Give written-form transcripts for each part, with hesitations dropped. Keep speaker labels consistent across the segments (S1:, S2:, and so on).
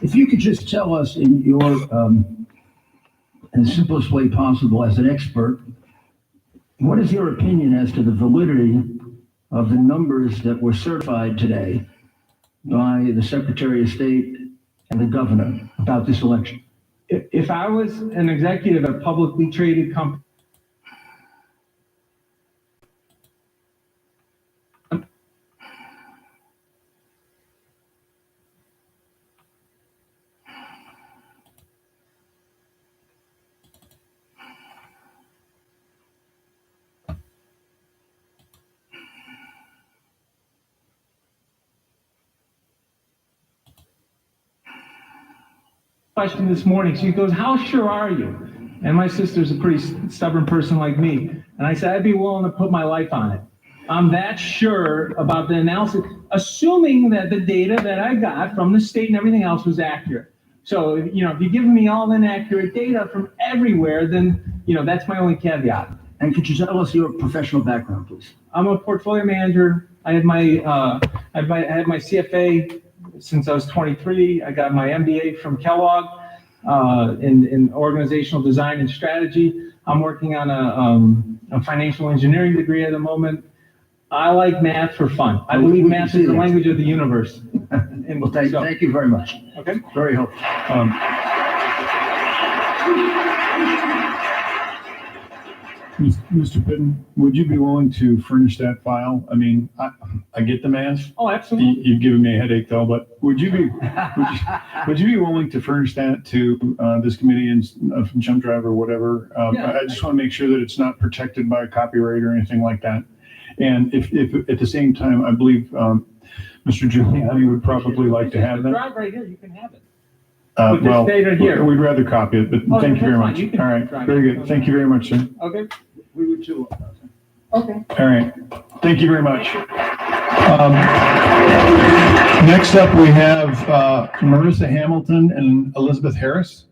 S1: If you could just tell us in your, in the simplest way possible as an expert, what is your opinion as to the validity of the numbers that were certified today by the Secretary of State and the governor about this election?
S2: If I was an executive of a publicly traded company, question this morning, she goes, "How sure are you?" And my sister's a pretty stubborn person like me. And I said, "I'd be willing to put my life on it. I'm that sure about the analysis, assuming that the data that I got from the state and everything else was accurate." So, if you're giving me all inaccurate data from everywhere, then, that's my only caveat.
S1: And could you tell us your professional background, please?
S2: I'm a portfolio manager. I had my CFA since I was 23. I got my MBA from Kellogg in organizational design and strategy. I'm working on a financial engineering degree at the moment. I like math for fun. I believe math is the language of the universe.
S1: Well, thank you very much.
S2: Okay.
S1: Very helpful.
S3: Mr. Pitton, would you be willing to furnish that file? I mean, I get the math.
S2: Oh, absolutely.
S3: You've given me a headache though, but would you be willing to furnish that to this committee and Jump Drive or whatever?
S2: Yeah.
S3: I just want to make sure that it's not protected by copyright or anything like that. And if at the same time, I believe Mr. Giuliani would probably like to have that.
S2: Drive right here, you can have it.
S3: Well,
S2: data here.
S3: we'd rather copy it, but thank you very much.
S2: You can
S3: All right,
S2: drive
S3: very
S2: it.
S3: good. Thank you very much, sir.
S2: Okay.
S1: We would too.
S2: Okay.
S3: All right, thank you very much. Next up, we have Marissa Hamilton and Elizabeth Harris.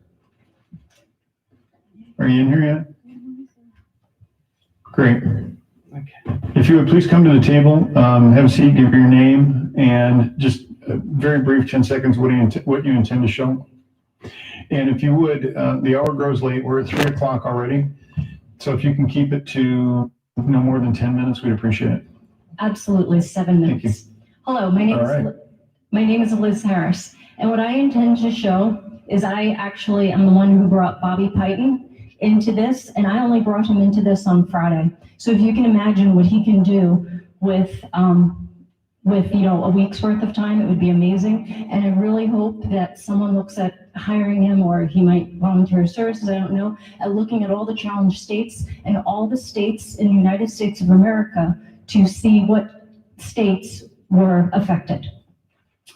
S3: Are you in here yet? Great.
S2: Okay.
S3: If you would please come to the table, have a seat, give your name, and just a very brief 10 seconds what you intend to show. And if you would, the hour grows late. We're at 3 o'clock already. So if you can keep it to no more than 10 minutes, we'd appreciate it.
S4: Absolutely, 7 minutes.
S3: Thank you.
S4: Hello, my name is Liz Harris, and what I intend to show is I actually am the one who brought Bobby Piton into this, and I only brought him into this on Friday. So if you can imagine what he can do with a week's worth of time, it would be amazing. And I really hope that someone looks at hiring him, or he might volunteer his services, I don't know, at looking at all the challenged states and all the states in the United States of America to see what states were affected.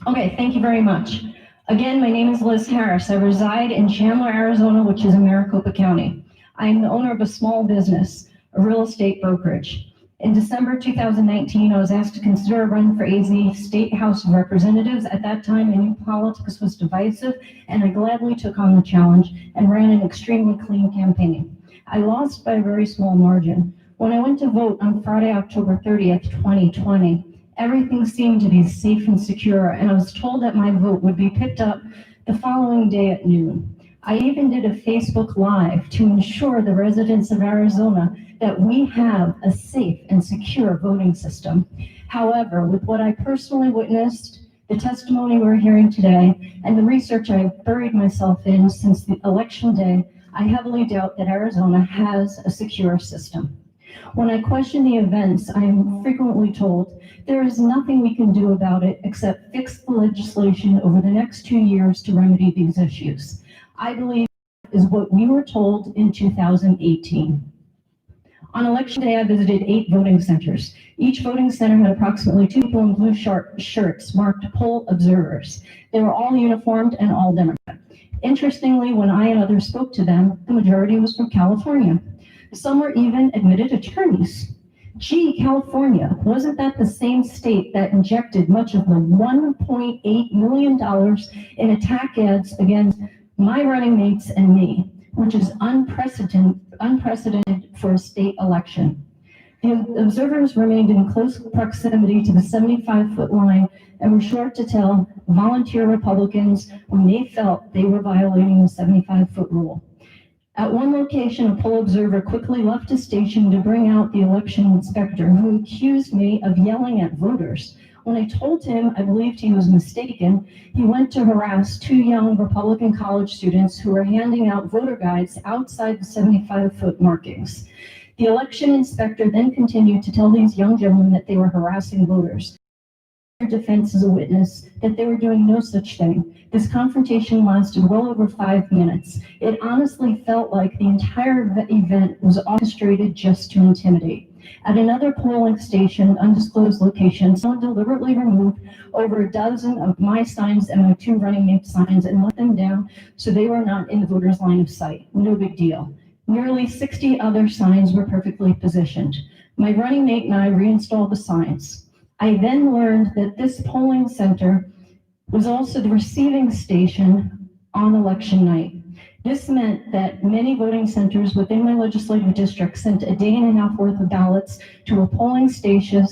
S4: Okay, thank you very much. Again, my name is Liz Harris. I reside in Chandler, Arizona, which is in Maricopa County. I am the owner of a small business, a real estate brokerage. In December 2019, I was asked to consider a run for AZ State House of Representatives. At that time, I knew politics was divisive, and I gladly took on the challenge and ran an extremely clean campaign. I lost by a very small margin. When I went to vote on Friday, October 30th, 2020, everything seemed to be safe and secure, and I was told that my vote would be picked up the following day at noon. I even did a Facebook Live to ensure the residents of Arizona that we have a safe and secure voting system. However, with what I personally witnessed, the testimony we're hearing today, and the research I've buried myself in since the election day, I heavily doubt that Arizona has a secure system. When I question the events, I am frequently told there is nothing we can do about it except fix the legislation over the next 2 years to remedy these issues. I believe is what we were told in 2018. On election day, I visited 8 voting centers. Each voting center had approximately 2 people in blue shirts marked poll observers. They were all uniformed and all Democrat. Interestingly, when I and others spoke to them, the majority was from California. Some were even admitted attorneys. Gee, California, wasn't that the same state that injected much of the $1.8 million in attack ads against my running mates and me, which is unprecedented for a state election? The observers remained in close proximity to the 75-foot line and were sure to tell volunteer Republicans when they felt they were violating the 75-foot rule. At one location, a poll observer quickly left his station to bring out the election inspector, who accused me of yelling at voters. When I told him I believed he was mistaken, he went to harass two young Republican college students who were handing out voter guides outside the 75-foot markings. The election inspector then continued to tell these young gentlemen that they were harassing voters. Their defense as a witness that they were doing no such thing. This confrontation lasted well over 5 minutes. It honestly felt like the entire event was orchestrated just to intimidate. At another polling station, undisclosed location, someone deliberately removed over a dozen of my signs and my 2 running mate signs and let them down so they were not in the voters' line of sight. No big deal. Nearly 60 other signs were perfectly positioned. My running mate and I reinstalled the signs. I then learned that this polling center was also the receiving station on election night. This meant that many voting centers within my legislative district sent a day and a half worth of ballots to a polling station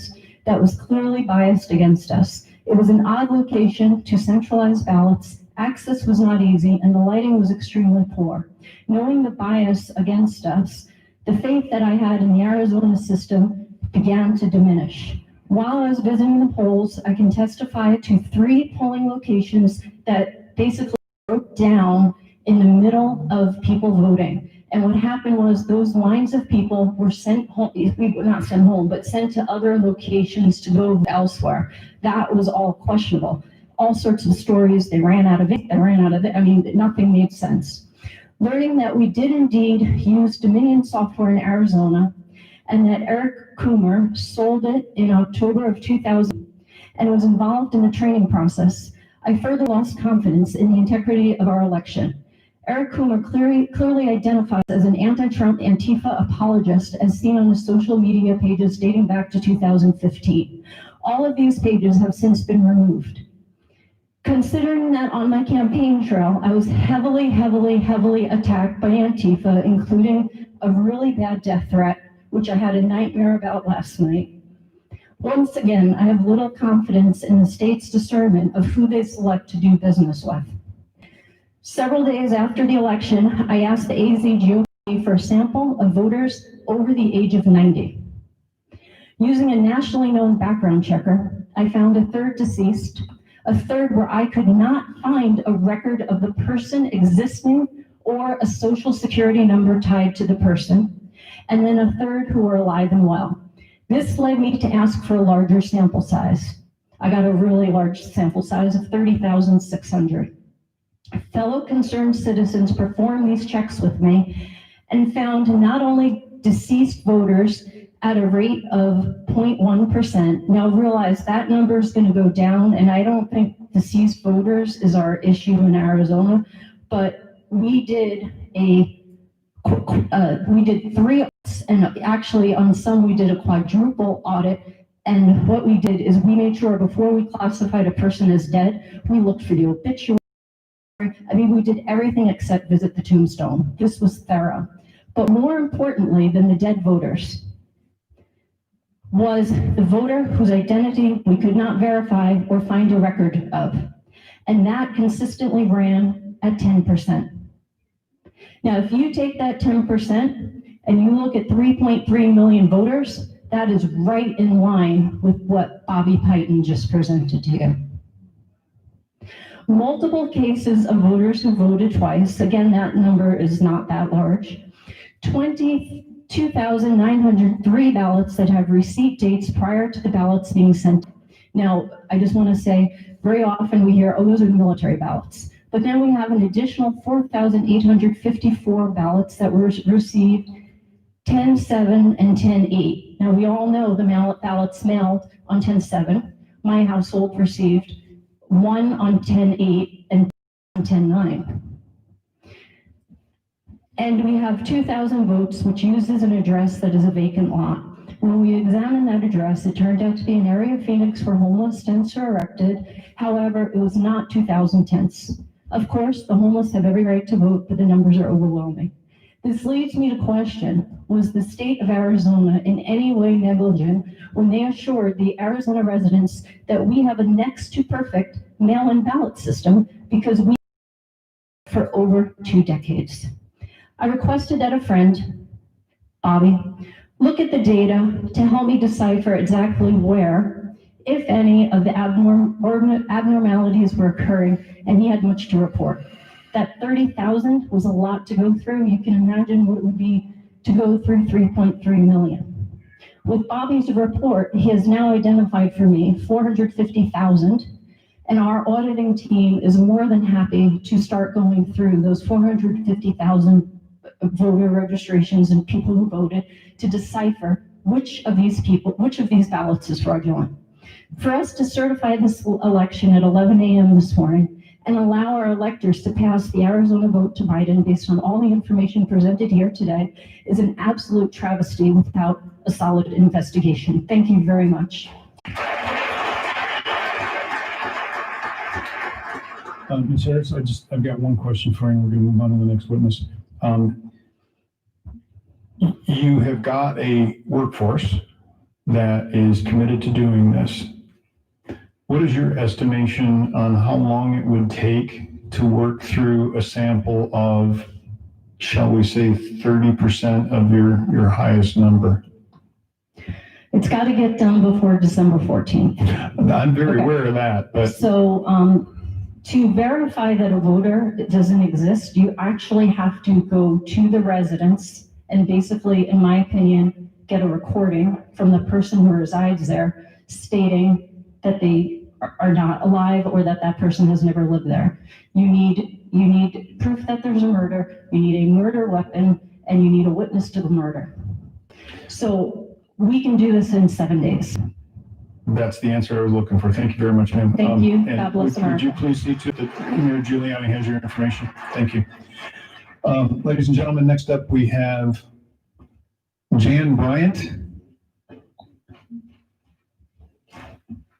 S4: that was clearly biased against us. It was an odd location to centralize ballots. Access was not easy and the lighting was extremely poor. Knowing the bias against us, the faith that I had in the Arizona system began to diminish. While I was visiting the polls, I can testify to 3 polling locations that basically broke down in the middle of people voting. And what happened was those lines of people were sent home, not sent home, but sent to other locations to go elsewhere. That was all questionable. All sorts of stories, they ran out of it, I mean, nothing made sense. Learning that we did indeed use Dominion software in Arizona, and that Eric Coomer sold it in October of 2000 and was involved in the training process, I further lost confidence in the integrity of our election. Eric Coomer clearly identifies as an anti-Trump Antifa apologist as seen on the social media pages dating back to 2015. All of these pages have since been removed. Considering that on my campaign trail, I was heavily attacked by Antifa, including a really bad death threat, which I had a nightmare about last night. Once again, I have little confidence in the state's discernment of who they select to do business with. Several days after the election, I asked the AZGOP for a sample of voters over the age of 90. Using a nationally known background checker, I found a 3rd deceased, a 3rd where I could not find a record of the person existing or a social security number tied to the person, and then a 3rd who were alive and well. This led me to ask for a larger sample size. I got a really large sample size of 30,600. Fellow concerned citizens performed these checks with me and found not only deceased voters at a rate of 0.1%. Now realize that number is going to go down, and I don't think deceased voters is our issue in Arizona, but we did 3 audits, and actually on some we did a quadruple audit. And what we did is we made sure before we classified a person as dead, we looked for the obituary. I mean, we did everything except visit the tombstone. This was thorough. But more importantly than the dead voters was the voter whose identity we could not verify or find a record of. And that consistently ran at 10%. Now, if you take that 10% and you look at 3.3 million voters, that is right in line with what Bobby Piton just presented to you. Multiple cases of voters who voted twice, again, that number is not that large. 22,903 ballots that have receipt dates prior to the ballots being sent. Now, I just want to say, very often we hear, oh, those are military ballots. But then we have an additional 4,854 ballots that were received 10/7 and 10/8. Now, we all know the ballots mailed on 10/7. My household received 1 on 10/8 and on 10/9. And we have 2,000 votes, which uses an address that is a vacant lot. When we examined that address, it turned out to be an area of Phoenix where homeless tents are erected. However, it was not 2,000 tents. Of course, the homeless have every right to vote, but the numbers are overwhelming. This leads me to question, was the state of Arizona in any way negligent when they assured the Arizona residents that we have a next to perfect mail-in ballot system because we for over 2 decades? I requested that a friend, Bobby, look at the data to help me decipher exactly where, if any, of the abnormalities were occurring, and he had much to report. That 30,000 was a lot to go through. You can imagine what it would be to go through 3.3 million. With Bobby's report, he has now identified for me 450,000, and our auditing team is more than happy to start going through those 450,000 voter registrations and people who voted to decipher which of these ballots is fraudulent. For us to certify this election at 11 a.m. this morning and allow our electors to pass the Arizona vote to Biden based on all the information presented here today is an absolute travesty without a solid investigation. Thank you very much.
S3: Ms. Harris, I've got one question for you. We're going to move on to the next witness. You have got a workforce that is committed to doing this. What is your estimation on how long it would take to work through a sample of, shall we say, 30% of your highest number?
S4: It's got to get done before December 14th.
S3: I'm very aware of that, but
S4: So to verify that a voter doesn't exist, you actually have to go to the residence and basically, in my opinion, get a recording from the person who resides there stating that they are not alive or that that person has never lived there. You need proof that there's a murder, you need a murder weapon, and you need a witness to the murder. So we can do this in 7 days.
S3: that's the answer I was looking for. Thank you very much, ma'am.
S4: Thank you.
S3: And
S4: God bless
S3: would you
S4: America.
S3: please see to that Mayor Giuliani has your information? Thank you. Ladies and gentlemen, next up we have Jan Bryant.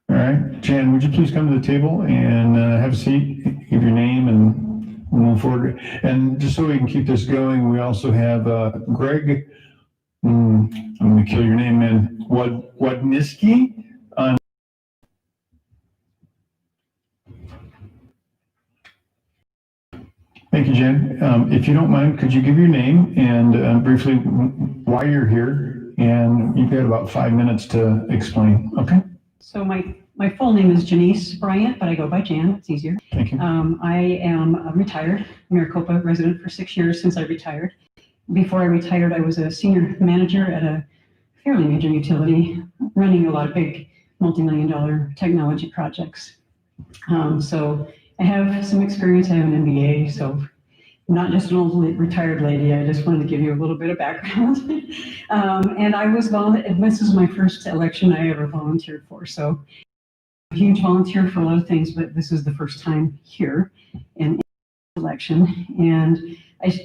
S3: All right, Jan, would you please come to the table and have a seat, give your name, and we'll move forward. And just so we can keep this going, we also have Greg, I'm going to kill your name, man, Wadniski. Thank you, Jen. If you don't mind, could you give your name and briefly why you're here? And you've got about 5 minutes to explain, okay?
S5: So my full name is Janice Bryant, but I go by Jan, it's easier.
S3: Thank you.
S5: I am retired, Maricopa resident for 6 years since I retired. Before I retired, I was a senior manager at a fairly major utility, running a lot of big multi-million-dollar technology projects. So I have some experience, I have an MBA, so I'm not just an old retired lady, I just wanted to give you a little bit of background. And I was, this is my first election I ever volunteered for, so I'm a huge volunteer for a lot of things, but this is the first time here in election. And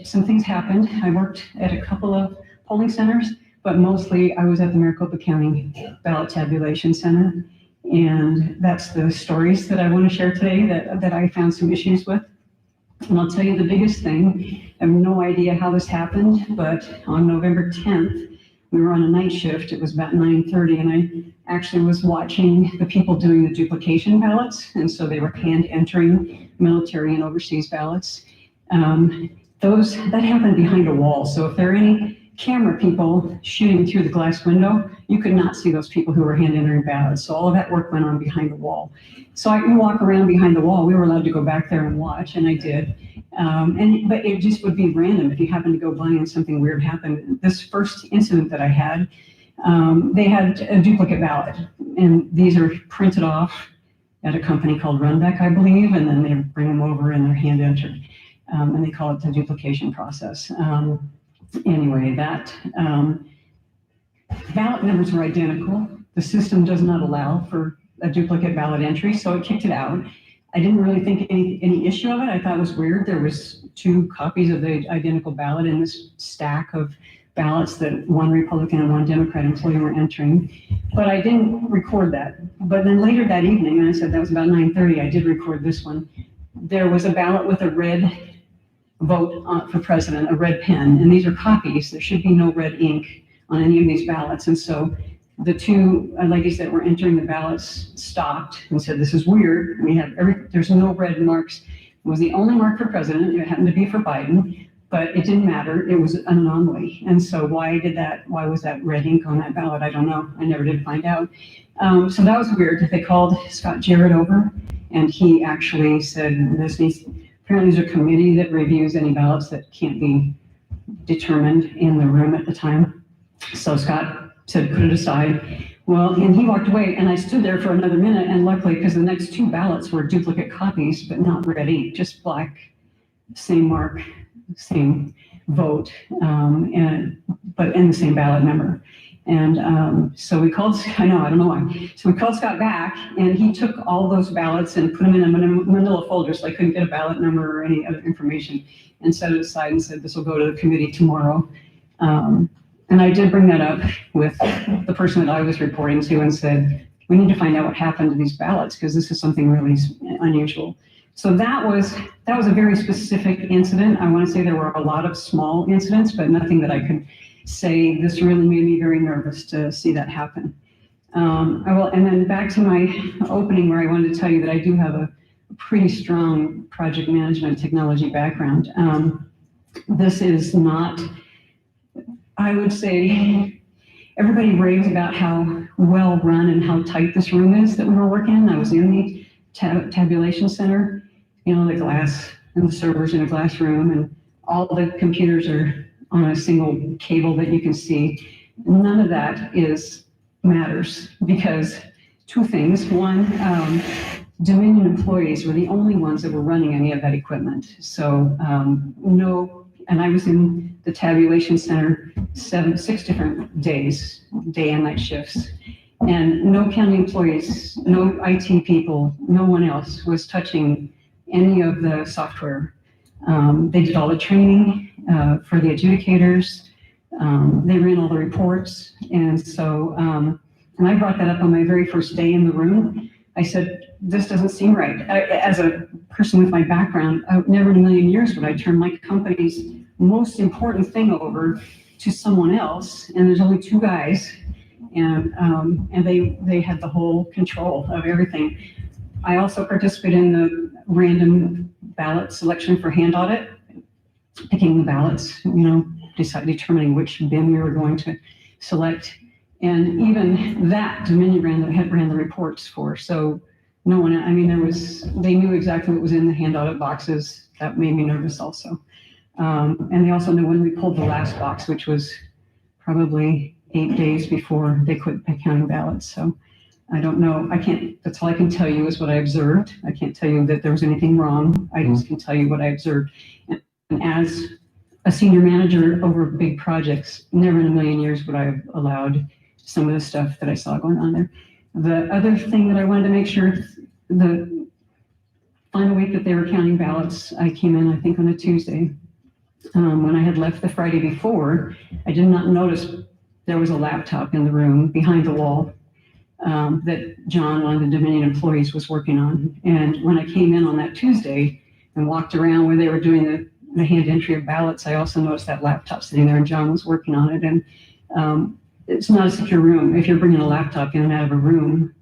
S5: some things happened. I worked at a couple of polling centers, but mostly I was at the Maricopa County Ballot Tabulation Center. And that's the stories that I want to share today that I found some issues with. And I'll tell you the biggest thing. I have no idea how this happened, but on November 10th, we were on a night shift. It was about 9:30, and I actually was watching the people doing the duplication ballots. And so they were hand entering military and overseas ballots. That happened behind a wall. So if there are any camera people shooting through the glass window, you could not see those people who were hand entering ballots. So all of that work went on behind the wall. So I can walk around behind the wall. We were allowed to go back there and watch, and I did. But it just would be random if you happened to go by and something weird happened. This first incident that I had, they had a duplicate ballot, and these are printed off at a company called Rundeck, I believe, and then they bring them over and they're hand entered, and they call it the duplication process. Anyway, that ballot numbers were identical. The system does not allow for a duplicate ballot entry, so it kicked it out. I didn't really think any issue of it. I thought it was weird. There was 2 copies of the identical ballot in this stack of ballots that one Republican and one Democrat employee were entering, but I didn't record that. But then later that evening, and I said that was about 9:30, I did record this one. There was a ballot with a red vote for president, a red pen, and these are copies. There should be no red ink on any of these ballots. And so the two ladies that were entering the ballots stopped and said, "This is weird. There's no red marks." It was the only mark for president. It happened to be for Biden, but it didn't matter. It was an anomaly. And so why was that red ink on that ballot? I don't know. I never did find out. So that was weird. They called Scott Jarrett over, and he actually said, apparently there's a committee that reviews any ballots that can't be determined in the room at the time. So Scott said, put it aside. Well, and he walked away, and I stood there for another minute, and luckily, because the next two ballots were duplicate copies, but not red ink, just black, same mark, same vote, but in the same ballot number. And so we called, I don't know why. So we called Scott back, and he took all those ballots and put them in a manila folder, so I couldn't get a ballot number or any other information, and set it aside and said, this will go to the committee tomorrow. And I did bring that up with the person that I was reporting to and said, we need to find out what happened to these ballots, because this is something really unusual. So that was a very specific incident. I want to say there were a lot of small incidents, but nothing that I could say this really made me very nervous to see that happen. And then back to my opening, where I wanted to tell you that I do have a pretty strong project management technology background. This is not, I would say, everybody raves about how well run and how tight this room is that we were working in. I was in the tabulation center, the glass and the servers in a glass room, and all the computers are on a single cable that you can see. None of that matters, because two things. One, Dominion employees were the only ones that were running any of that equipment. So and I was in the tabulation center 6 different days, day and night shifts. And no county employees, no IT people, no one else was touching any of the software. They did all the training for the adjudicators. They ran all the reports. And so, and I brought that up on my very first day in the room. I said, this doesn't seem right. As a person with my background, never in a million years would I turn my company's most important thing over to someone else. And there's only 2 guys, and they had the whole control of everything. I also participated in the random ballot selection for hand audit, picking the ballots, determining which bin we were going to select. And even that, Dominion ran the reports for. So no one, they knew exactly what was in the hand audit boxes. That made me nervous also. And they also knew when we pulled the last box, which was probably 8 days before they quit counting ballots. So I don't know. That's all I can tell you is what I observed. I can't tell you that there was anything wrong. I just can tell you what I observed. And as a senior manager over big projects, never in a million years would I have allowed some of the stuff that I saw going on there. The other thing that I wanted to make sure, the final week that they were counting ballots, I came in, I think, on a Tuesday. When I had left the Friday before, I did not notice there was a laptop in the room behind the wall that John, one of the Dominion employees, was working on. And when I came in on that Tuesday and walked around where they were doing the hand entry of ballots, I also noticed that laptop sitting there, and John was working on it. And it's not a secure room. If you're bringing a laptop in and out of a room,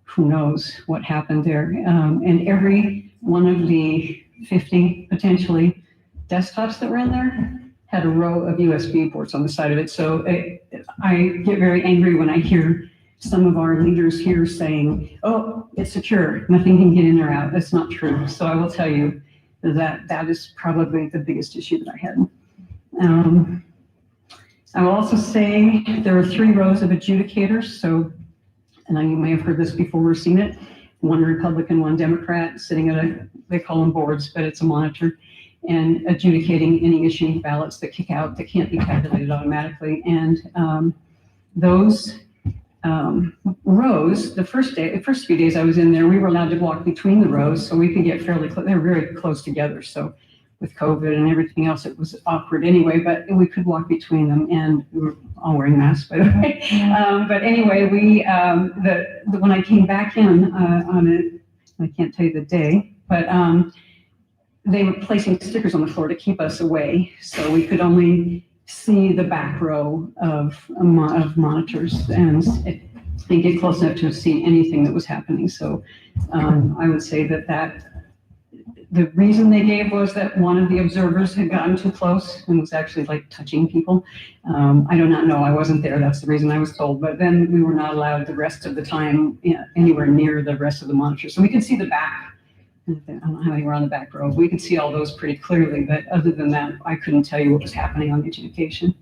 S5: who knows what happened there. And every one of the 50 potentially desktops that were in there had a row of USB ports on the side of it. So I get very angry when I hear some of our leaders here saying, oh, it's secure, nothing can get in or out. That's not true. So I will tell you that is probably the biggest issue that I had. I will also say there are 3 rows of adjudicators. So, and you may have heard this before or seen it, 1 Republican, 1 Democrat sitting at they call them boards, but it's a monitor, and adjudicating any issued ballots that kick out that can't be calculated automatically. And those rows, the first few days I was in there, we were allowed to walk between the rows so we could get fairly close. They were very close together. So with COVID and everything else, it was awkward anyway, but we could walk between them, and we were all wearing masks, by the way. But anyway, when I came back in on it, I can't tell you the day, but they were placing stickers on the floor to keep us away, so we could only see the back row of monitors and get close enough to see anything that was happening. So I would say that the reason they gave was that one of the observers had gotten too close and was actually like touching people. I do not know, I wasn't there, that's the reason I was told, but then we were not allowed the rest of the time anywhere near the rest of the monitors. So we could see the back. I don't know how many were on the back row. We could see all those pretty clearly, but other than that, I couldn't tell you what was happening on the adjudication.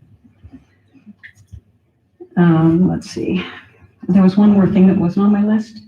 S5: Let's see. There was one more thing that wasn't on my list.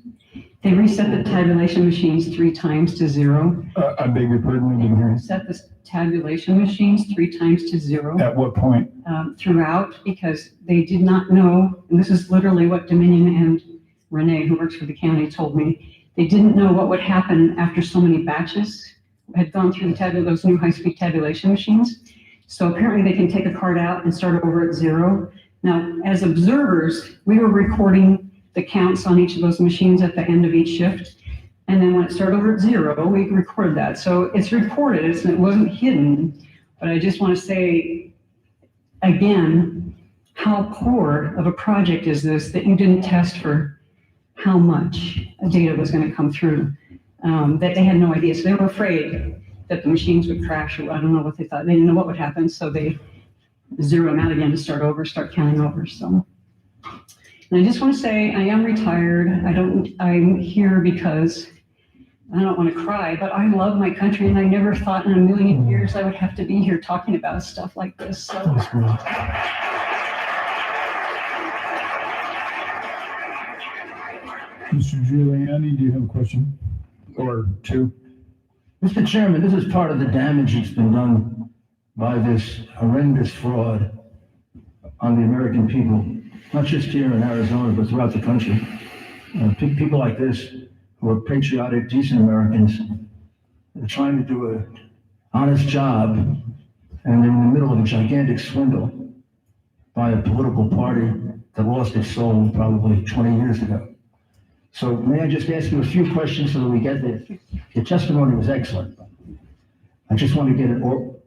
S5: They reset the tabulation machines 3 times to 0.
S3: I beg your pardon, I didn't hear you.
S5: Set the tabulation machines 3 times to 0.
S3: At what point?
S5: Throughout, because they did not know, and this is literally what Dominion and Renee, who works for the county, told me. They didn't know what would happen after so many batches had gone through those new high-speed tabulation machines. So apparently they can take a card out and start over at 0. Now, as observers, we were recording the counts on each of those machines at the end of each shift. And then when it started over at 0, we recorded that. So it's recorded, it wasn't hidden. But I just want to say, again, how poor of a project is this that you didn't test for how much data was going to come through, that they had no idea. So they were afraid that the machines would crash, or I don't know what they thought. They didn't know what would happen, so they zeroed them out again to start counting over. So, and I just want to say, I am retired. I'm here because I don't want to cry, but I love my country, and I never thought in a million years I would have to be here talking about stuff like this. So.
S3: Mr. Giuliani, do you have a question? Or two?
S1: Mr. Chairman, this is part of the damage that's been done by this horrendous fraud on the American people, not just here in Arizona, but throughout the country. People like this, who are patriotic, decent Americans, are trying to do an honest job, and they're in the middle of a gigantic swindle by a political party that lost its soul probably 20 years ago. So may I just ask you a few questions so that we get there? Your testimony was excellent. I just want to get it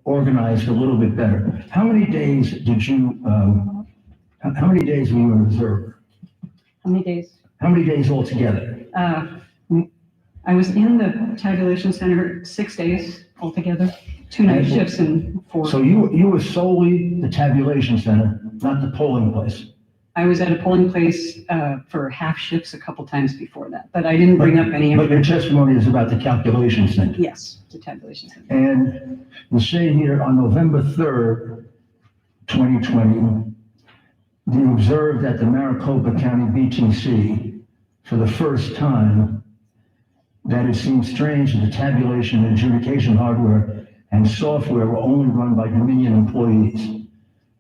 S1: organized a little bit better. How many days did you, how many days were you an observer?
S5: How many days?
S1: How many days altogether?
S5: I was in the tabulation center 6 days altogether, 2 night shifts and 4.
S1: So you were solely the tabulation center, not the polling place?
S5: I was at a polling place for half shifts a couple times before that, but I didn't bring up any.
S1: But your testimony is about the calculation center.
S5: Yes, the tabulation center.
S1: And you say here on November 3rd, 2020, you observed at the Maricopa County BTC for the first time that it seemed strange that the tabulation and adjudication hardware and software were only run by Dominion employees.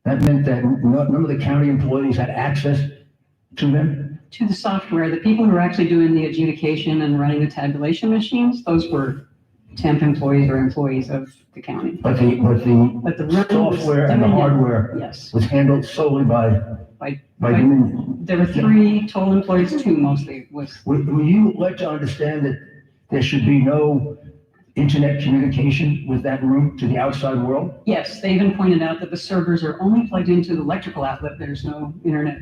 S1: That meant that none of the county employees had access to them?
S5: To the software, the people who were actually doing the adjudication and running the tabulation machines, those were temp employees or employees of the county.
S1: But the
S5: running was
S1: software and the
S5: Dominion.
S1: hardware
S5: Yes.
S1: was handled solely by Dominion.
S5: There were 3 total employees, 2 mostly was.
S1: Were you led to understand that there should be no internet communication with that room to the outside world?
S5: Yes, they even pointed out that the servers are only plugged into the electrical outlet. There's no internet.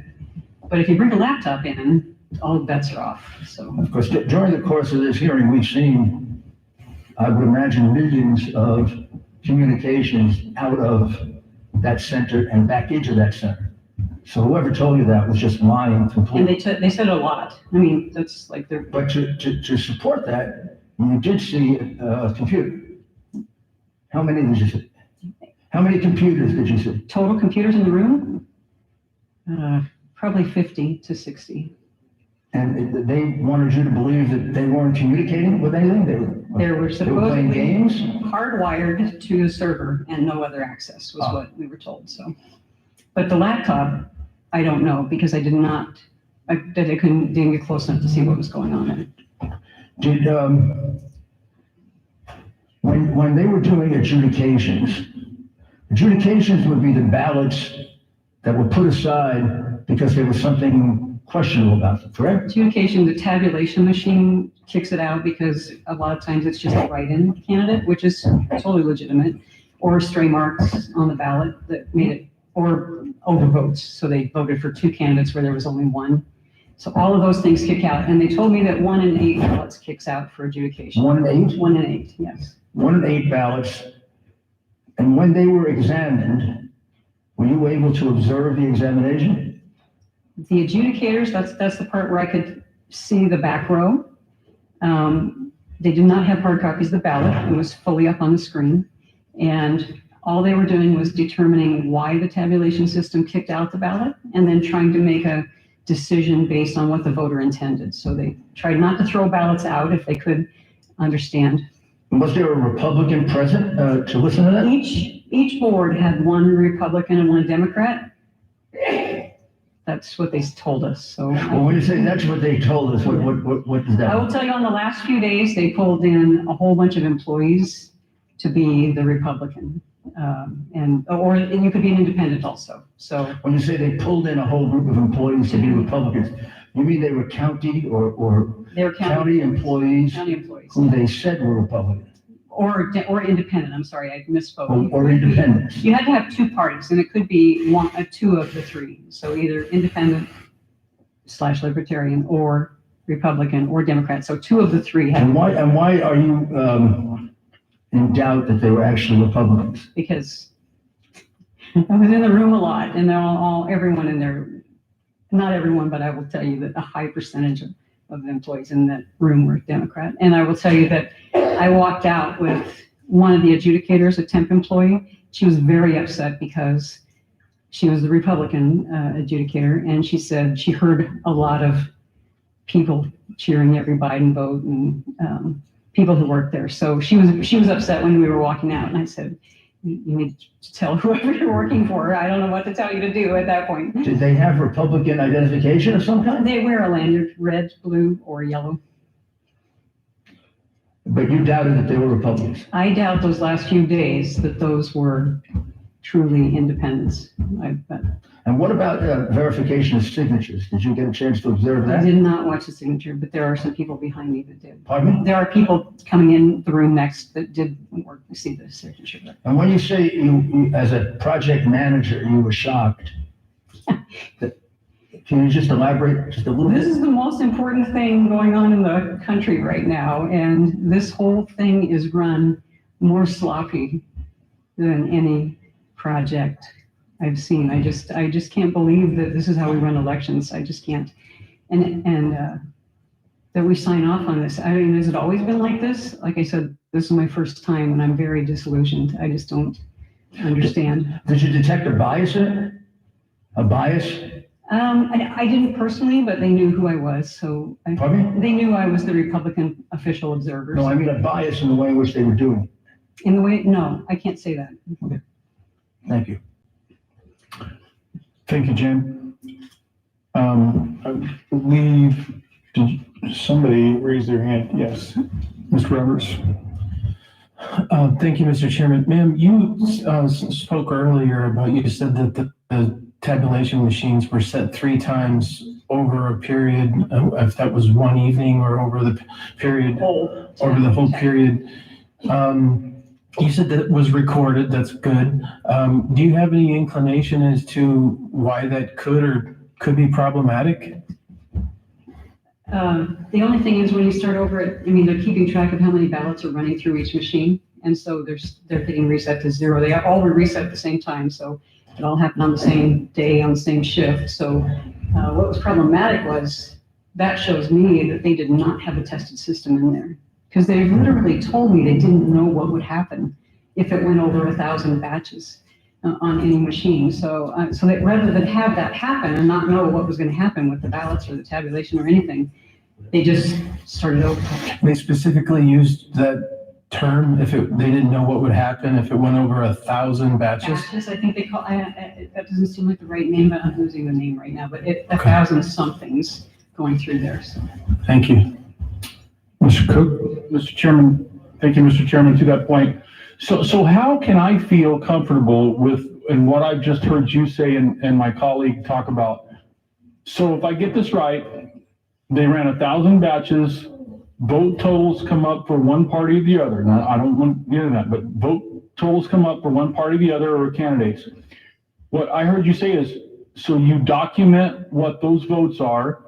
S5: But if you bring a laptop in, all bets are off, so.
S1: Of course, during the course of this hearing, we've seen, I would imagine, millions of communications out of that center and back into that center. So whoever told you that was just lying
S5: And
S1: completely.
S5: they said a lot. I mean, that's like they're.
S1: But to support that, you did see a computer. How many did you see? How many computers did you see?
S5: Total computers in the room? Probably 50 to 60.
S1: And they wanted you to believe that they weren't communicating with anything? They were
S5: They were
S1: playing
S5: supposedly
S1: games?
S5: hardwired to the server and no other access was what we were told, so. But the laptop, I don't know, because I didn't get close enough to see what was going on in it.
S1: Did, when they were doing adjudications would be the ballots that were put aside because there was something questionable about them, correct?
S5: Adjudication, the tabulation machine kicks it out because a lot of times it's just a write-in candidate, which is totally legitimate, or stray marks on the ballot that made it, or overvotes. So they voted for two candidates where there was only one. So all of those things kick out. And they told me that 1 in 8 ballots kicks out for adjudication.
S1: 1 in 8?
S5: 1 in 8, yes.
S1: 1 in 8 ballots. And when they were examined, were you able to observe the examination?
S5: The adjudicators, that's the part where I could see the back row. They did not have hard copies of the ballot. It was fully up on the screen. And all they were doing was determining why the tabulation system kicked out the ballot and then trying to make a decision based on what the voter intended. So they tried not to throw ballots out if they could understand.
S1: Was there a Republican present to listen to that?
S5: Each board had one Republican and one Democrat. That's what they told us, so.
S1: Well, when you say that's what they told us, what does that
S5: I will
S1: mean?
S5: tell you, on the last few days, they pulled in a whole bunch of employees to be the Republican. Or you could be an independent also, so.
S1: When you say they pulled in a whole group of employees to be Republicans, you mean they were county or
S5: They were
S1: county employees
S5: County employees,
S1: who they said were Republican
S5: or independent, I'm sorry, I misspoke.
S1: or independents?
S5: You had to have two parties, and it could be two of the three. So either independent / libertarian or Republican or Democrat. So two of the three had.
S1: And why are you in doubt that they were actually Republicans?
S5: Because I was in the room a lot, and they're everyone in there, not everyone, but I will tell you that a high percentage of the employees in that room were Democrat. And I will tell you that I walked out with one of the adjudicators, a temp employee. She was very upset because she was the Republican adjudicator, and she said she heard a lot of people cheering every Biden vote and people who worked there. So she was upset when we were walking out, and I said, you need to tell whoever you're working for. I don't know what to tell you to do at that point.
S1: Did they have Republican identification of some kind?
S5: They wear a lanyard, red, blue, or yellow.
S1: But you doubted that they were Republicans.
S5: I doubt those last few days that those were truly independents.
S1: And what about verification of signatures? Did you get a chance to observe
S5: I
S1: that?
S5: did not watch the signature, but there are some people behind me that did.
S1: Pardon me?
S5: There are people coming in the room next that did work to see the signature.
S1: And when you say you as a project manager, you were shocked, can you just elaborate just a little
S5: This
S1: bit?
S5: is the most important thing going on in the country right now, and this whole thing is run more sloppy than any project I've seen. I just can't believe that this is how we run elections. I just can't. And that we sign off on this. I mean, has it always been like this? Like I said, this is my first time, and I'm very disillusioned. I just don't understand.
S1: Did you detect a bias in it? A bias?
S5: I didn't personally, but they knew who I was, so
S1: Pardon me?
S5: they knew I was the Republican official observer.
S1: No, I mean a bias in the way in which they were doing it.
S5: In the way, no, I can't say that.
S1: Thank you.
S3: Thank you, Jen. I believe, did somebody raise their hand? Yes. Mr. Roberts?
S6: Thank you, Mr. Chairman. Ma'am, you spoke earlier about, you said that the tabulation machines were set 3 times over a period, if that was one evening or over the period, over the whole period. You said that it was recorded, that's good. Do you have any inclination as to why that could be problematic?
S5: The only thing is when you start over it, I mean, they're keeping track of how many ballots are running through each machine. And so they're getting reset to 0. They all were reset at the same time. So it all happened on the same day, on the same shift. So what was problematic was that shows me that they did not have a tested system in there. Because they literally told me they didn't know what would happen if it went over 1,000 batches on any machine. So that rather than have that happen and not know what was going to happen with the ballots or the tabulation or anything, they just started over.
S6: They specifically used that term, they didn't know what would happen if it went over 1,000 batches?
S5: Batches, I think they call, that doesn't seem like the right name, but I'm losing the name right now, but 1,000 somethings going through there, so.
S6: Thank you.
S3: Mr. Cook?
S7: Mr. Chairman, thank you, Mr. Chairman, to that point. So how can I feel comfortable with, and what I've just heard you say and my colleague talk about, So if I get this right, they ran 1,000 batches, vote totals come up for one party or the other. Now, I don't want to get into that, but vote totals come up for one party or the other or candidates. What I heard you say is, so you document what those votes are,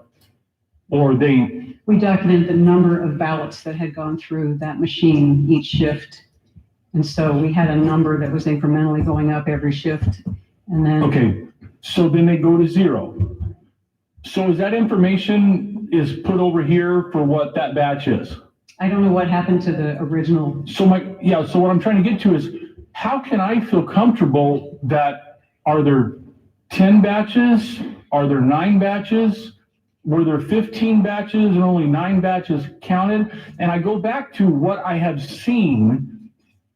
S7: or they,
S5: We documented the number of ballots that had gone through that machine each shift. And so we had a number that was incrementally going up every shift. And then,
S7: okay, so then they go to 0. So is that information is put over here for what that batch is?
S5: I don't know what happened to the original.
S7: So so what I'm trying to get to is, how can I feel comfortable that, are there 10 batches? Are there 9 batches? Were there 15 batches and only 9 batches counted? And I go back to what I have seen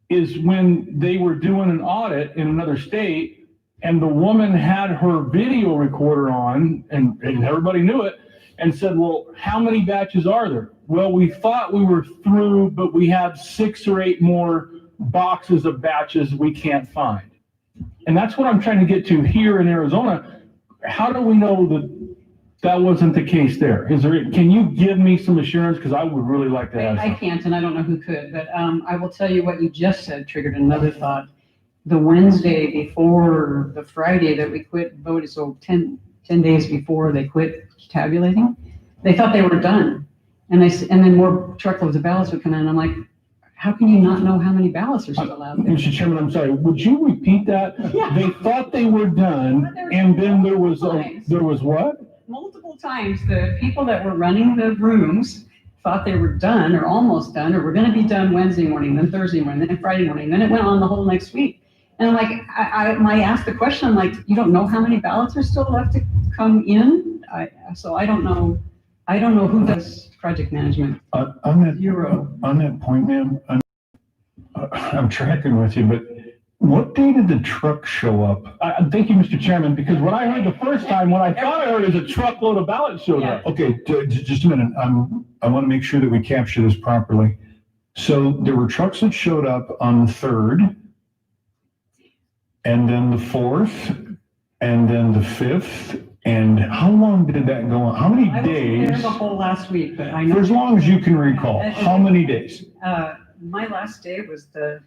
S7: is when they were doing an audit in another state and the woman had her video recorder on and everybody knew it and said, well, how many batches are there? Well, we thought we were through, but we have 6 or 8 more boxes of batches we can't find. And that's what I'm trying to get to here in Arizona. How do we know that that wasn't the case there? Can you give me some assurance? Because I would really like to have
S5: I
S7: some.
S5: can't, and I don't know who could, but I will tell you what you just said triggered another thought. The Wednesday before the Friday that we quit voting, so 10 days before they quit tabulating, they thought they were done. And then more truckloads of ballots would come in. I'm like, how can you not know how many ballots are still out there?
S7: Mr. Chairman, I'm sorry, would you repeat that?
S5: Yeah.
S7: They thought they were done,
S5: But there was
S7: and then there was what?
S5: Multiple times, the people that were running the rooms thought they were done or almost done, or were gonna be done Wednesday morning, then Thursday morning, then Friday morning, then it went on the whole next week. And I'm like, I asked the question, I'm like, you don't know how many ballots are still left to come in? So I don't know who does project management.
S3: On that,
S5: Bureau.
S3: on that point, ma'am, I'm tracking with you, but what day did the truck show up?
S7: Thank you, Mr. Chairman, because what I heard the first time, what I thought I heard is a truckload of ballots showed up.
S3: Okay, just a minute. I want to make sure that we capture this properly. So there were trucks that showed up on the 3rd, and then the 4th, and then the 5th. And how long did that go on? How many
S5: I wasn't
S3: days?
S5: there the whole last week, but I know.
S3: For as long as you can recall, how many days?
S5: My last day was the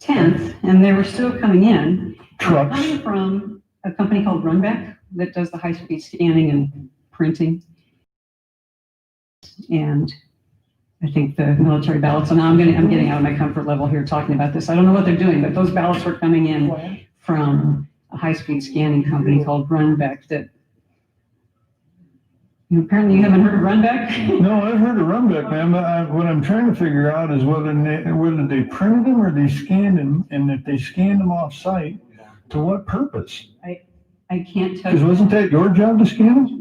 S5: 10th, and they were still coming in.
S3: Trucks?
S5: Coming from a company called Runback that does the high-speed scanning and printing. And I think the military ballots, and now I'm getting out of my comfort level here talking about this. I don't know what they're doing, but those ballots were coming in from a high-speed scanning company called Runback that, apparently you haven't heard of Runback?
S3: No, I've heard of Runback, ma'am. What I'm trying to figure out is whether they printed them or they scanned them, and if they scanned them off-site, to what purpose?
S5: I can't tell
S3: Because
S5: you.
S3: wasn't that your job to scan them?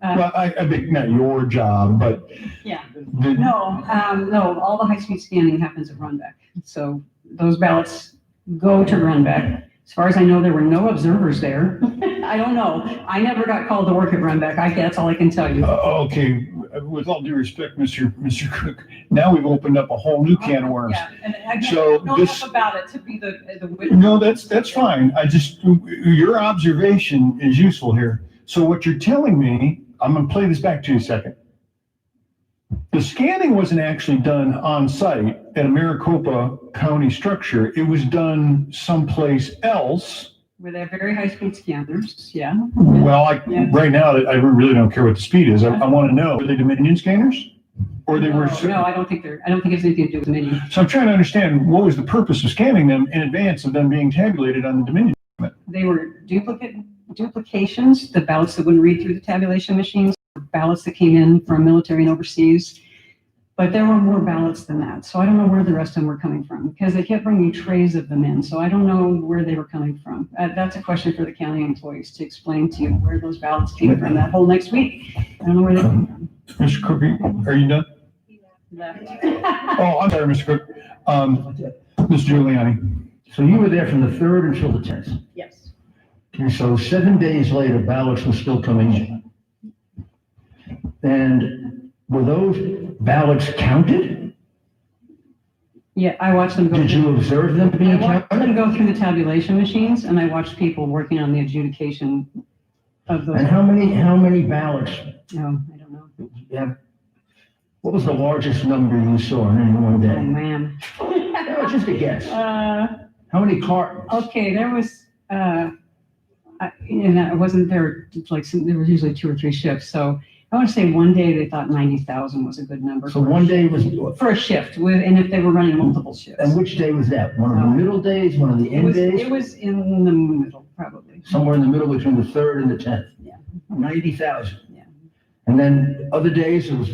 S5: Uh,
S3: Well, I think not your job, but.
S5: Yeah.
S3: the-
S5: No, all the high-speed scanning happens at Runback. So those ballots go to Runback. As far as I know, there were no observers there. I don't know. I never got called to work at Runback. That's all I can tell you.
S3: Okay, with all due respect, Mr. Cook, now we've opened up a whole new can of worms.
S5: Yeah, and I
S3: So
S5: don't know
S3: this-
S5: enough about it to be the witness.
S3: No, that's fine. Your observation is useful here. So what you're telling me, I'm gonna play this back to you a second. The scanning wasn't actually done on site at a Maricopa County structure. It was done someplace else.
S5: Where they have very high-speed scanners, yeah.
S3: Well,
S5: Yeah.
S3: right now, I really don't care what the speed is. I want to know, were they Dominion scanners? Or they were?
S5: No, I don't think it's anything to do with Dominion.
S3: So I'm trying to understand, what was the purpose of scanning them in advance of them being tabulated on the Dominion?
S5: They were duplications, the ballots that wouldn't read through the tabulation machines, ballots that came in from military and overseas. But there were more ballots than that. So I don't know where the rest of them were coming from because they kept bringing trays of them in. So I don't know where they were coming from. That's a question for the county employees to explain to you where those ballots came from that whole next week. I don't know where they came from.
S3: Mr. Cookie, are you done?
S5: Left.
S3: Oh, I'm sorry, Mr. Cook. Ms. Giuliani.
S1: So you were there from the 3rd until the 10th.
S5: Yes.
S1: And so 7 days later, ballots were still coming in. And were those ballots counted?
S5: Yeah, I watched them go.
S1: Did you observe them
S5: I
S1: being
S5: watched them
S1: counted?
S5: go through the tabulation machines and I watched people working on the adjudication of those.
S1: And how many ballots
S5: No, I don't know.
S1: you have? What was the largest number you saw in any one
S5: Oh,
S1: day?
S5: man.
S1: No, just a guess.
S5: Uh,
S1: How many cartons?
S5: okay, there was, and it wasn't there, there was usually 2 or 3 shifts, so I want to say one day they thought 90,000 was a good number.
S1: So one day was,
S5: For a shift, and if they were running multiple shifts.
S1: and which day was that? One of the middle days, one of the
S5: It
S1: end
S5: was,
S1: days?
S5: it was in the middle, probably.
S1: Somewhere in the middle between the 3rd and the 10th?
S5: Yeah.
S1: 90,000?
S5: Yeah.
S1: And then other days, it was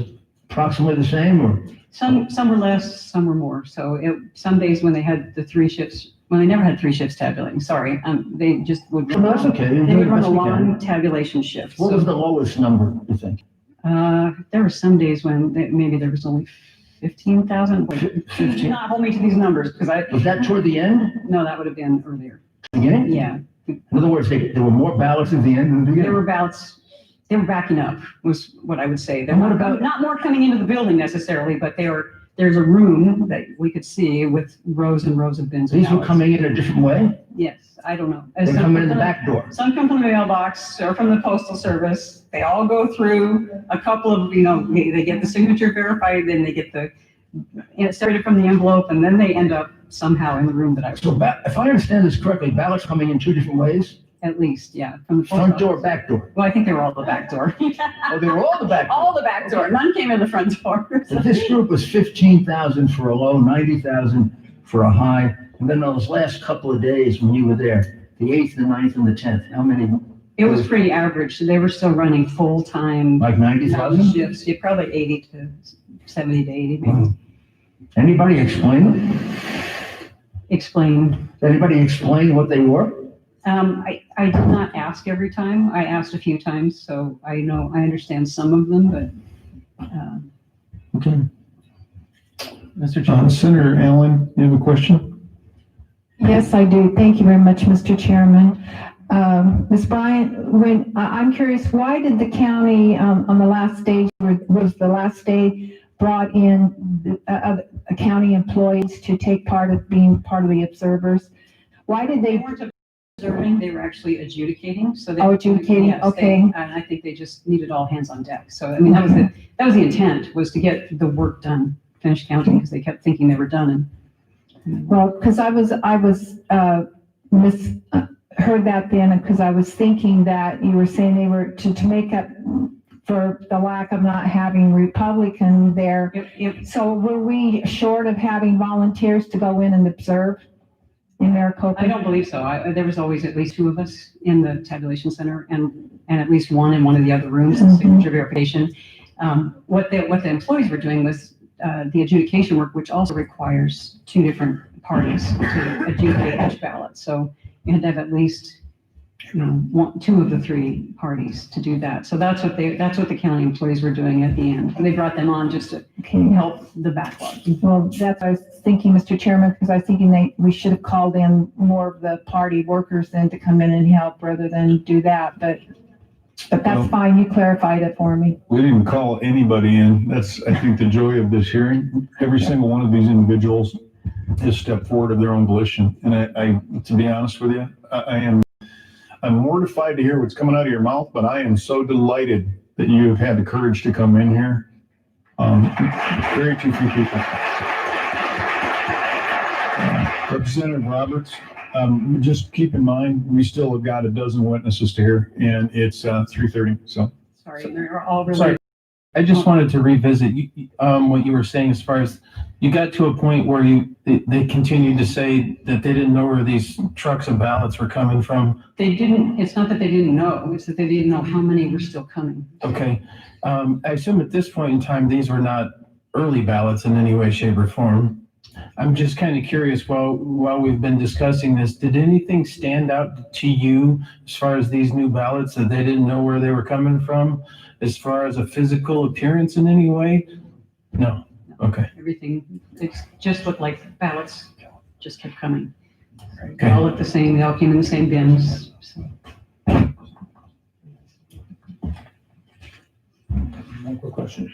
S1: approximately the same, or?
S5: Some were less, some were more. So some days when they had the 3 shifts, when they never had 3 shifts tabulating, sorry, they just would.
S1: No, that's okay.
S5: They would run
S1: That's
S5: a
S1: okay.
S5: long tabulation shift.
S1: What was the lowest number, you think?
S5: There were some days when maybe there was only 15,000. Wait,
S1: 15.
S5: not hold me to these numbers because
S1: Was that toward the end,
S5: no, that would have been earlier.
S1: beginning?
S5: Yeah.
S1: In other words, there were more ballots at the end than the
S5: There
S1: beginning?
S5: were ballots, they were backing up was what I would say. They're
S1: And what
S5: not,
S1: about-
S5: not more coming into the building necessarily, but there's a room that we could see with rows and rows of bins. of
S1: These were
S5: ballots.
S1: coming in a different way?
S5: Yes, I don't know.
S1: They come in the back door?
S5: Some come from the mailbox or from the postal service. They all go through a couple of, they get the signature verified, then they get separated from the envelope, and then they end up somehow in the room that I was,
S1: So if I understand this correctly, ballots coming in 2 different ways?
S5: at least, yeah. From the post
S1: Front door,
S5: office.
S1: back door?
S5: Well, I think they were all the back door.
S1: Oh, they were all the back door?
S5: All the back door. None came in the front door.
S1: So this group was 15,000 for a low, 90,000 for a high, and then those last couple of days when you were there, the 8th, the 9th, and the 10th, how many?
S5: It was pretty average. So they were still running full-time
S1: Like 90,000?
S5: shifts. Yeah, probably 80 to 70 to 80, maybe.
S1: Anybody explain it?
S5: Explain.
S1: Anybody explain what they were?
S5: I did not ask every time. I asked a few times, so I understand some of them, but,
S1: Okay.
S6: Mr. Chairman.
S3: Senator Allen, you have a question?
S8: Yes, I do. Thank you very much, Mr. Chairman. Ms. Bryant, I'm curious, why did the county, on the last day, was the last day brought in county employees to take part of being part of the observers? Why did
S5: they
S8: they,
S5: weren't observing, they were actually adjudicating, so they.
S8: Oh, adjudicating,
S5: Yes,
S8: okay.
S5: And I think they just needed all hands on deck. So, I mean, that was the intent, was to get the work done, finish counting, because they kept thinking they were done.
S8: well, because I heard that then, because I was thinking that you were saying they were to make up for the lack of not having Republican there. So were we short of having volunteers to go in and observe in Maricopa?
S5: I don't believe so. There was always at least 2 of us in the tabulation center and at least one in one of the other rooms,
S8: Mhm.
S5: signature verification. What the employees were doing was the adjudication work, which also requires 2 different parties to adjudicate each ballot. So you had to have at least, 2 of the 3 parties to do that. So that's what the county employees were doing at the end. They brought them on just to
S8: Okay.
S5: help the backlog.
S8: Well, that's what I was thinking, Mr. Chairman, because I was thinking we should have called in more of the party workers then to come in and help rather than do that, but that's fine. You clarified it for me.
S3: We didn't call anybody in. That's, I think, the joy of this hearing. Every single one of these individuals has stepped forward of their own volition. And I, to be honest with you, I'm mortified to hear what's coming out of your mouth, but I am so delighted that you have had the courage to come in here. Very few people. Representative Roberts, just keep in mind, we still have got a dozen witnesses to hear, and it's 3:30, so.
S5: Sorry, they're all
S6: Sorry.
S5: related.
S6: I just wanted to revisit what you were saying as far as you got to a point where they continued to say that they didn't know where these trucks of ballots were coming from.
S5: It's not that they didn't know, it's that they didn't know how many were still coming.
S6: Okay. I assume at this point in time, these were not early ballots in any way, shape, or form. I'm just kind of curious, while we've been discussing this, did anything stand out to you as far as these new ballots that they didn't know where they were coming from? As far as a physical appearance in any way? No. Okay.
S5: Everything, it just looked like ballots just kept coming. They
S6: Okay.
S5: all looked the same, they all came in the same bins. So,
S7: One quick question.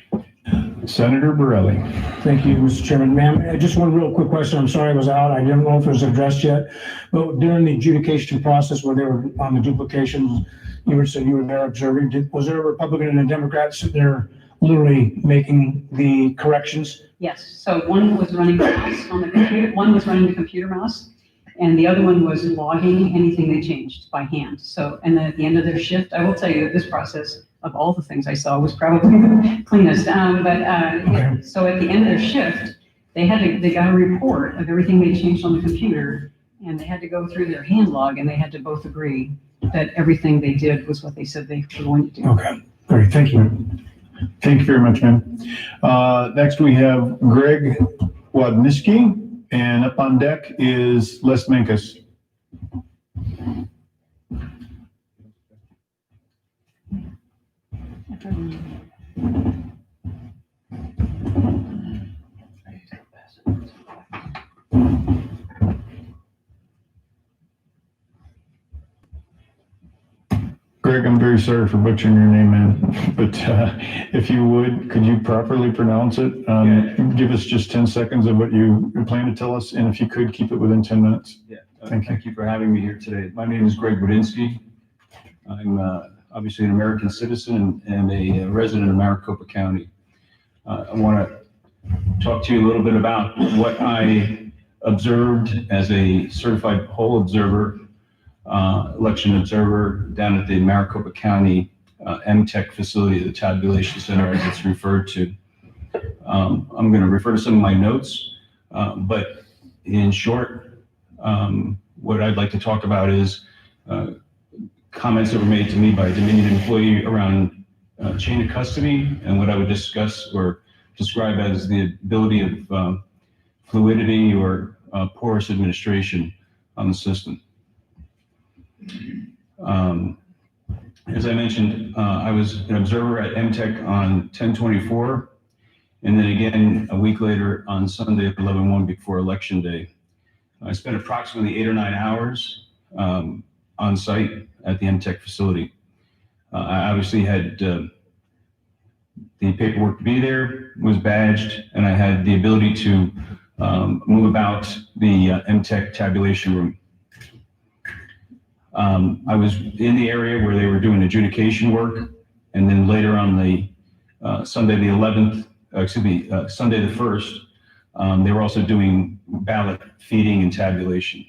S3: Senator Borelli.
S9: Thank you, Mr. Chairman. Ma'am, just one real quick question. I'm sorry I was out. I didn't know if it was addressed yet. But during the adjudication process where they were on the duplications, said you were there observing. Was there a Republican and a Democrat sitting there literally making the corrections?
S5: Yes, so one was running the mouse on the computer, one was running the computer mouse, and the other one was logging anything they changed by hand. So, and then at the end of their shift, I will tell you, this process of all the things I saw was probably the cleanest. So at the end of their shift, they got a report of everything they changed on the computer, and they had to go through their hand log, and they had to both agree that everything they did was what they said they were going to do.
S9: Okay, great, thank you.
S3: Thank you very much, ma'am. Next we have Greg Wadniski, and up on deck is Les Mankus. Greg, I'm very sorry for butchering your name, man, but if you would, could you properly pronounce it? Give us just 10 seconds of what you plan to tell us, and if you could, keep it within 10 minutes.
S10: Yeah,
S3: Thank you
S10: for having me here today. My name is Greg Budinsky. I'm obviously an American citizen and a resident of Maricopa County. I want to talk to you a little bit about what I observed as a certified poll observer, election observer down at the Maricopa County MTech facility, the tabulation center as it's referred to. I'm going to refer to some of my notes, but in short, what I'd like to talk about is comments that were made to me by a Dominion employee around chain of custody, and what I would discuss or describe as the ability of fluidity or porous administration on the system. As I mentioned, I was an observer at MTech on 10/24, and then again a week later on Sunday, 11/1, before Election Day. I spent approximately 8 or 9 hours on site at the MTech facility. I obviously had the paperwork to be there, was badged, and I had the ability to move about the MTech tabulation room. I was in the area where they were doing adjudication work, and then later on the Sunday the 11th, Sunday the 1st, they were also doing ballot feeding and tabulation.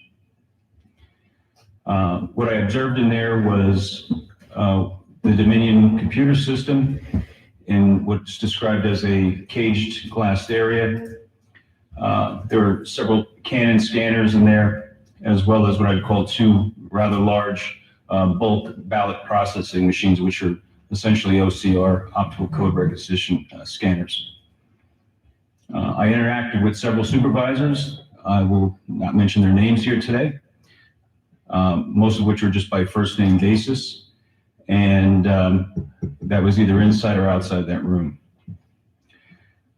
S10: What I observed in there was the Dominion computer system in what's described as a caged glassed area. There were several Canon scanners in there, as well as what I'd call 2 rather large bulk ballot processing machines, which are essentially OCR, optical code recognition scanners. I interacted with several supervisors. I will not mention their names here today, most of which are just by first name basis, and that was either inside or outside that room.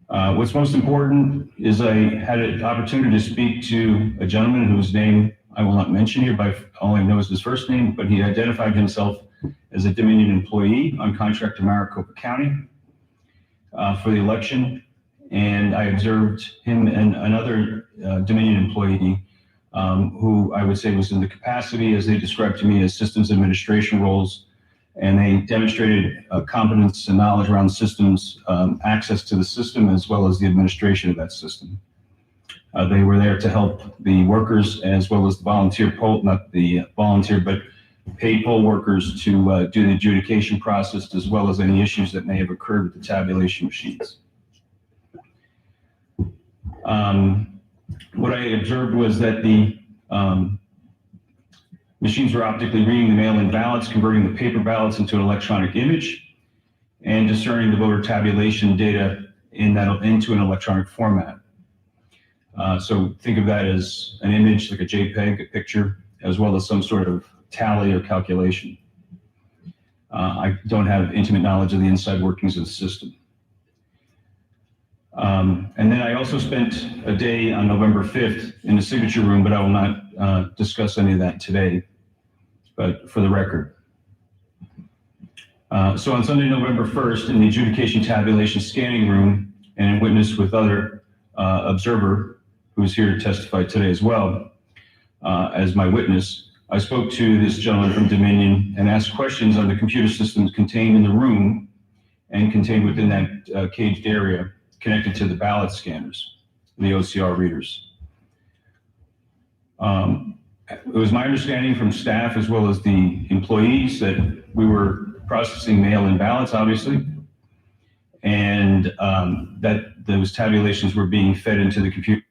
S10: What's most important is I had an opportunity to speak to a gentleman whose name I will not mention here, but all I know is his first name, but he identified himself as a Dominion employee on contract to Maricopa County for the election. And I observed him and another Dominion employee who I would say was in the capacity, as they described to me, as systems administration roles. And they demonstrated competence and knowledge around systems, access to the system, as well as the administration of that system. They were there to help the workers as well as the volunteer poll, not the volunteer, but paid poll workers to do the adjudication process, as well as any issues that may have occurred with the tabulation machines. What I observed was that the machines were optically reading the mail-in ballots, converting the paper ballots into an electronic image, and discerning the voter tabulation data into an electronic format. So think of that as an image, like a JPEG, a picture, as well as some sort of tally or calculation. I don't have intimate knowledge of the inside workings of the system. And then I also spent a day on November 5th in the signature room, but I will not discuss any of that today, but for the record. So on Sunday, November 1st, in the adjudication tabulation scanning room, and in witness with other observer who's here to testify today as well as my witness, I spoke to this gentleman from Dominion and asked questions on the computer systems contained in the room and contained within that caged area connected to the ballot scanners, the OCR readers. It was my understanding from staff as well as the employees that we were processing mail-in ballots, obviously, and that those tabulations were being fed into the computer